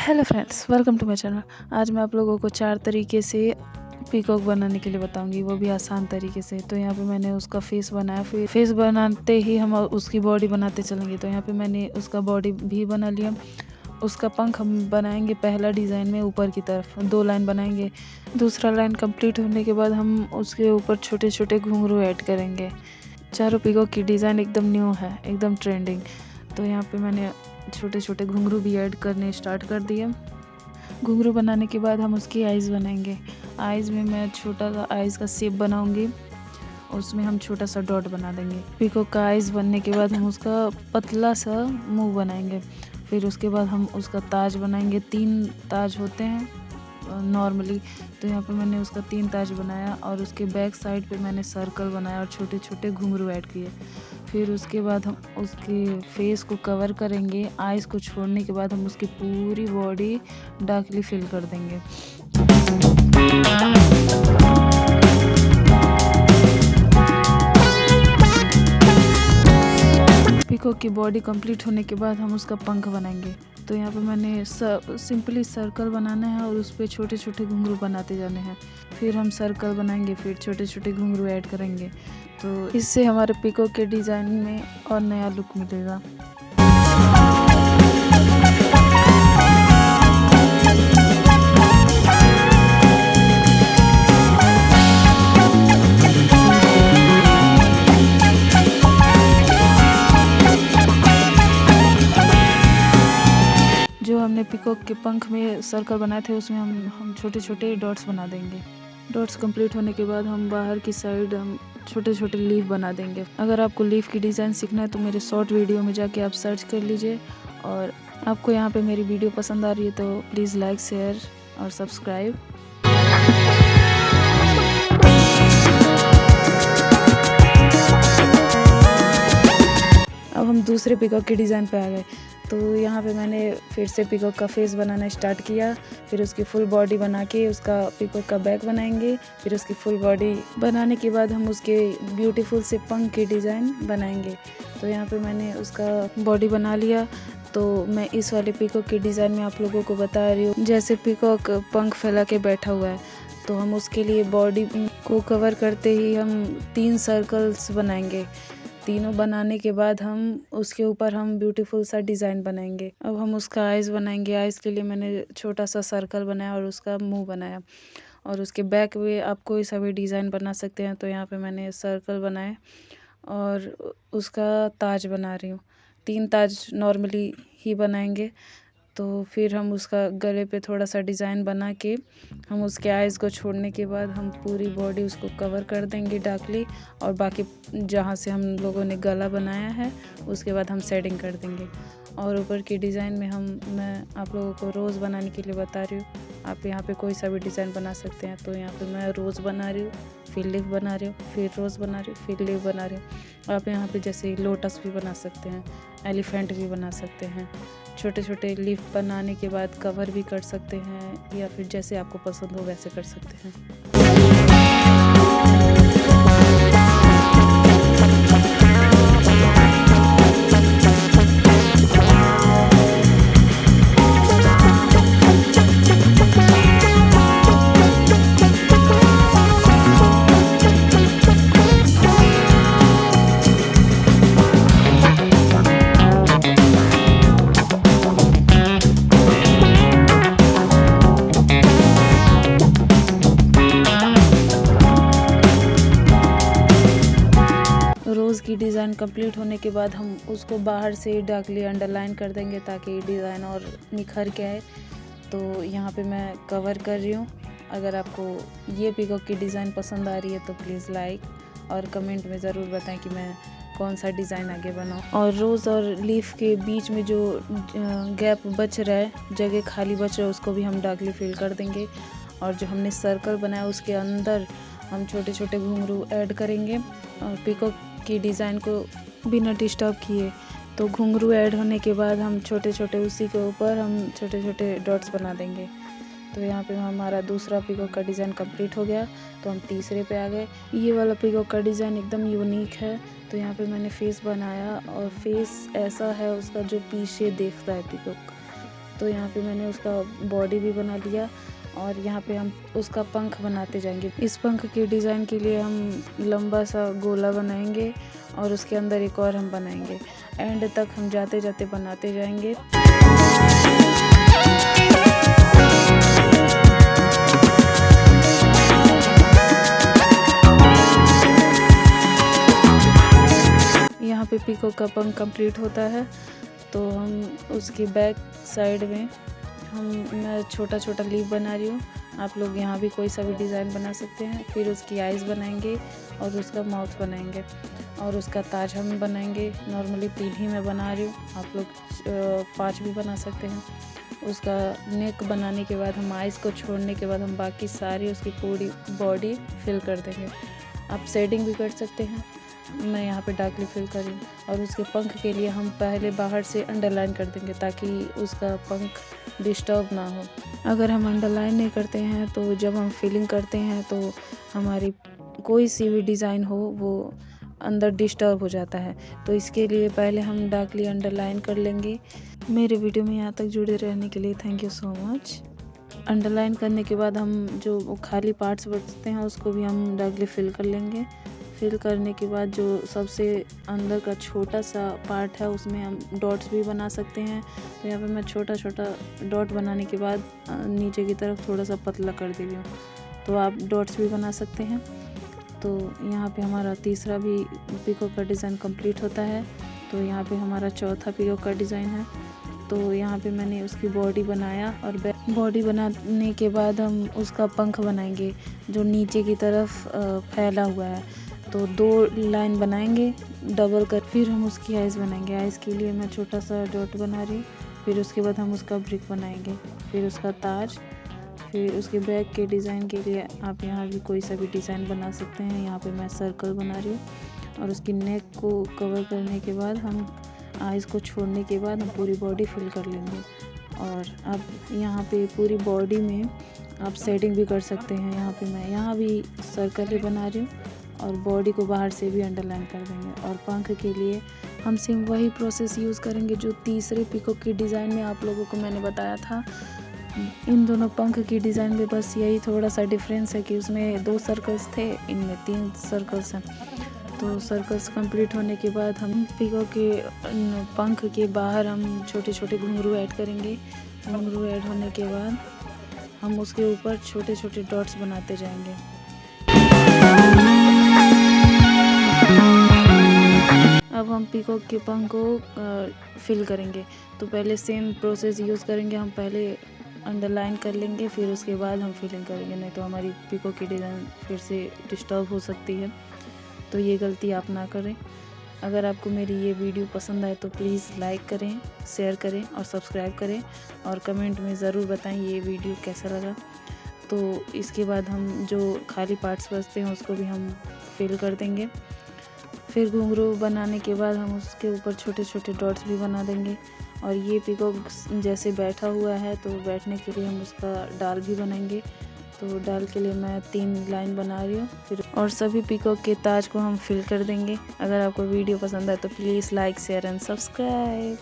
Hello friends, welcome to my channel. आज मैं आप लोगों को 4 तरीके से पीकॉक बनाने के लिए बताऊंगी, वो भी आसान तरीके से। तो यहाँ पे मैंने उसका फेस बनाया, फिर फेस बनाते ही हम उसकी बॉडी बनाते चलेंगे। तो यहाँ पे मैंने उसका बॉडी भी बना लिया। उसका पंख हम बनाएंगे पहला डिज़ाइन में ऊपर की तरफ 2 लाइन बनाएंगे। दूसरा लाइन कंप्लीट होने के बाद हम उसके ऊपर छोटे छोटे घुंघरू ऐड करेंगे। चारों पीकॉक की डिज़ाइन एकदम न्यू है, एकदम ट्रेंडिंग। तो यहाँ पे मैंने छोटे छोटे घुंघरू भी ऐड करने स्टार्ट कर दिए। घुंघरू बनाने के बाद हम उसकी आइज़ बनाएंगे। आइज़ में मैं छोटा सा आइज़ का शेप बनाऊंगी, उसमें हम छोटा सा डॉट बना देंगे। पीकॉक का आइज़ बनने के बाद हम उसका पतला सा मुंह बनाएंगे। फिर उसके बाद हम उसका ताज बनाएंगे। 3 ताज होते हैं नॉर्मली, तो यहाँ पे मैंने उसका 3 ताज बनाया और उसके बैक साइड पे मैंने सर्कल बनाया और छोटे छोटे घुंघरू ऐड किए। फिर उसके बाद हम उसके फेस को कवर करेंगे। आइज़ को छोड़ने के बाद हम उसकी पूरी बॉडी डार्कली फिल कर देंगे। पीकॉक की बॉडी कंप्लीट होने के बाद हम उसका पंख बनाएंगे। तो यहाँ पे मैंने सिंपली सर्कल बनाना है और उस पर छोटे छोटे घुंघरू बनाते जाने हैं। फिर हम सर्कल बनाएंगे, फिर छोटे छोटे घुंघरू ऐड करेंगे। तो इससे हमारे पीकॉक के डिज़ाइन में और नया लुक मिलेगा। जो हमने पीकॉक के पंख में सर्कल बनाए थे उसमें हम छोटे छोटे डॉट्स बना देंगे। डॉट्स कंप्लीट होने के बाद हम बाहर की साइड हम छोटे छोटे लीफ बना देंगे। अगर आपको लीफ की डिज़ाइन सीखना है तो मेरे शॉर्ट वीडियो में जाके आप सर्च कर लीजिए। और आपको यहाँ पे मेरी वीडियो पसंद आ रही है तो प्लीज़ लाइक, शेयर और सब्सक्राइब। अब हम दूसरे पीकॉक के डिज़ाइन पे आ गए। तो यहाँ पे मैंने फिर से पीकॉक का फेस बनाना स्टार्ट किया। फिर उसकी फुल बॉडी बना के उसका पीकॉक का बैक बनाएंगे। फिर उसकी फुल बॉडी बनाने के बाद हम उसके ब्यूटीफुल से पंख की डिज़ाइन बनाएंगे। तो यहाँ पे मैंने उसका बॉडी बना लिया। तो मैं इस वाले पीकॉक के डिज़ाइन में आप लोगों को बता रही हूँ। जैसे पीकॉक पंख फैला के बैठा हुआ है, तो हम उसके लिए बॉडी को कवर करते ही हम 3 सर्कल्स बनाएंगे। तीनों बनाने के बाद हम उसके ऊपर हम ब्यूटीफुल सा डिज़ाइन बनाएंगे। अब हम उसका आइज़ बनाएंगे। आइज़ के लिए मैंने छोटा सा सर्कल बनाया और उसका मुंह बनाया। और उसके बैक में आप कोई सा भी डिज़ाइन बना सकते हैं। तो यहाँ पे मैंने सर्कल बनाए और उसका ताज बना रही हूँ। 3 ताज नॉर्मली ही बनाएंगे। तो फिर हम उसका गले पे थोड़ा सा डिज़ाइन बना के हम उसके आइज़ को छोड़ने के बाद हम पूरी बॉडी उसको कवर कर देंगे डार्कली। और बाकी जहाँ से हम लोगों ने गला बनाया है उसके बाद हम शेडिंग कर देंगे। और ऊपर की डिज़ाइन में मैं आप लोगों को रोज़ बनाने के लिए बता रही हूँ। आप यहाँ पे कोई सा भी डिज़ाइन बना सकते हैं। तो यहाँ पे मैं रोज़ बना रही हूँ, फिर लीफ बना रही हूँ, फिर रोज़ बना रही हूँ, फिर लीफ बना रही हूँ। आप यहाँ पे जैसे लोटस भी बना सकते हैं, एलिफेंट भी बना सकते हैं। छोटे छोटे लीफ बनाने के बाद कवर भी कर सकते हैं, या फिर जैसे आपको पसंद हो वैसे कर सकते हैं। रोज़ की डिज़ाइन कंप्लीट होने के बाद हम उसको बाहर से डार्कली अंडरलाइन कर देंगे ताकि डिज़ाइन और निखर के आए। तो यहाँ पे मैं कवर कर रही हूँ। अगर आपको ये पीकॉक की डिज़ाइन पसंद आ रही है तो प्लीज़ लाइक और कमेंट में ज़रूर बताएं कि मैं कौन सा डिज़ाइन आगे बनाऊँ। और रोज़ और लीफ के बीच में जो गैप बच रहा है, जगह खाली बच रहा है, उसको भी हम डार्कली फिल कर देंगे। और जो हमने सर्कल बनाया उसके अंदर हम छोटे छोटे घुंघरू ऐड करेंगे। और पीकॉक की डिज़ाइन को बिना डिस्टर्ब किए। तो घुंघरू ऐड होने के बाद हम छोटे छोटे उसी के ऊपर हम छोटे छोटे डॉट्स बना देंगे। तो यहाँ पे हमारा दूसरा पीकॉक का डिज़ाइन कंप्लीट हो गया। तो हम तीसरे पे आ गए। ये वाला पीकॉक का डिज़ाइन एकदम यूनिक है। तो यहाँ पे मैंने फेस बनाया और फेस ऐसा है उसका जो पीछे देखता है पीकॉक। तो यहाँ पे मैंने उसका बॉडी भी बना लिया और यहाँ पे हम उसका पंख बनाते जाएंगे। इस पंख के डिज़ाइन के लिए हम लंबा सा गोला बनाएंगे और उसके अंदर एक और हम बनाएंगे। एंड तक हम जाते जाते बनाते जाएंगे। यहाँ पे पीकॉक का पंख कंप्लीट होता है तो हम उसकी बैक साइड में मैं छोटा छोटा लीफ बना रही हूँ। आप लोग यहाँ भी कोई सा भी डिज़ाइन बना सकते हैं। फिर उसकी आइज़ बनाएंगे और उसका माउथ बनाएंगे और उसका ताज हम बनाएंगे। नॉर्मली 3 ही मैं बना रही हूँ, आप लोग 5 भी बना सकते हैं। उसका नेक बनाने के बाद हम आइज़ को छोड़ने के बाद हम बाकी सारी उसकी पूरी बॉडी फिल कर देंगे। आप शेडिंग भी कर सकते हैं, मैं यहाँ पे डार्कली फिल कर रही हूँ। और उसके पंख के लिए हम पहले बाहर से अंडरलाइन कर देंगे ताकि उसका पंख डिस्टर्ब ना हो। अगर हम अंडरलाइन नहीं करते हैं तो जब हम फिलिंग करते हैं तो हमारी कोई सी भी डिज़ाइन हो वो अंदर डिस्टर्ब हो जाता है। तो इसके लिए पहले हम डार्कली अंडरलाइन कर लेंगे। मेरे वीडियो में यहाँ तक जुड़े रहने के लिए thank you so much. Underline करने के बाद हम जो खाली पार्ट्स बचते हैं उसको भी हम डार्कली फिल कर लेंगे। फिल करने के बाद जो सबसे अंदर का छोटा सा पार्ट है उसमें हम डॉट्स भी बना सकते हैं। तो यहाँ पे मैं छोटा छोटा डॉट बनाने के बाद नीचे की तरफ थोड़ा सा पतला कर दे रही हूँ, तो आप डॉट्स भी बना सकते हैं। तो यहाँ पे हमारा तीसरा भी पीकॉक का डिज़ाइन कंप्लीट होता है। तो यहाँ पे हमारा चौथा पीकॉक का डिज़ाइन है। तो यहाँ पे मैंने उसकी बॉडी बनाया और बॉडी बनाने के बाद हम उसका पंख बनाएंगे जो नीचे की तरफ फैला हुआ है। तो 2 लाइन बनाएंगे डबल कर, फिर हम उसकी आइज़ बनाएंगे। आइज़ के लिए मैं छोटा सा डॉट बना रही हूँ। फिर उसके बाद हम उसका ब्रिक बनाएंगे, फिर उसका ताज, फिर उसके बैक के डिज़ाइन के लिए आप यहाँ भी कोई सा भी डिज़ाइन बना सकते हैं। यहाँ पे मैं सर्कल बना रही हूँ और उसकी नेक को कवर करने के बाद हम आइज़ को छोड़ने के बाद हम पूरी बॉडी फिल कर लेंगे। और अब यहाँ पे पूरी बॉडी में आप शेडिंग भी कर सकते हैं। यहाँ पे मैं यहाँ भी सर्कल ही बना रही हूँ और बॉडी को बाहर से भी अंडरलाइन कर देंगे। और पंख के लिए हम सेम वही प्रोसेस यूज़ करेंगे जो तीसरे पीकॉक की डिज़ाइन में आप लोगों को मैंने बताया था। इन दोनों पंख की डिज़ाइन में बस यही थोड़ा सा डिफरेंस है कि उसमें 2 सर्कल्स थे, इनमें 3 सर्कल्स हैं। तो सर्कल्स कंप्लीट होने के बाद हम पीकॉक के पंख के बाहर हम छोटे छोटे घुंघरू ऐड करेंगे। घुंघरू ऐड होने के बाद हम उसके ऊपर छोटे छोटे डॉट्स बनाते जाएंगे। अब हम पीकॉक के पंख को फिल करेंगे। तो पहले सेम प्रोसेस यूज़ करेंगे, हम पहले अंडरलाइन कर लेंगे, फिर उसके बाद हम फिलिंग करेंगे, नहीं तो हमारी पीकॉक की डिज़ाइन फिर से डिस्टर्ब हो सकती है। तो ये गलती आप ना करें। अगर आपको मेरी ये वीडियो पसंद आए तो प्लीज़ लाइक करें, शेयर करें और सब्सक्राइब करें और कमेंट में ज़रूर बताएं ये वीडियो कैसा लगा। तो इसके बाद हम जो खाली पार्ट्स बचते हैं उसको भी हम फिल कर देंगे। फिर घुंघरू बनाने के बाद हम उसके ऊपर छोटे छोटे डॉट्स भी बना देंगे। और ये पीकॉक जैसे बैठा हुआ है तो बैठने के लिए हम उसका डाल भी बनाएंगे। तो डाल के लिए मैं 3 लाइन बना रही हूँ फिर, और सभी पीकॉक के ताज को हम फिल कर देंगे। अगर आपको वीडियो पसंद आए तो please like, share and subscribe.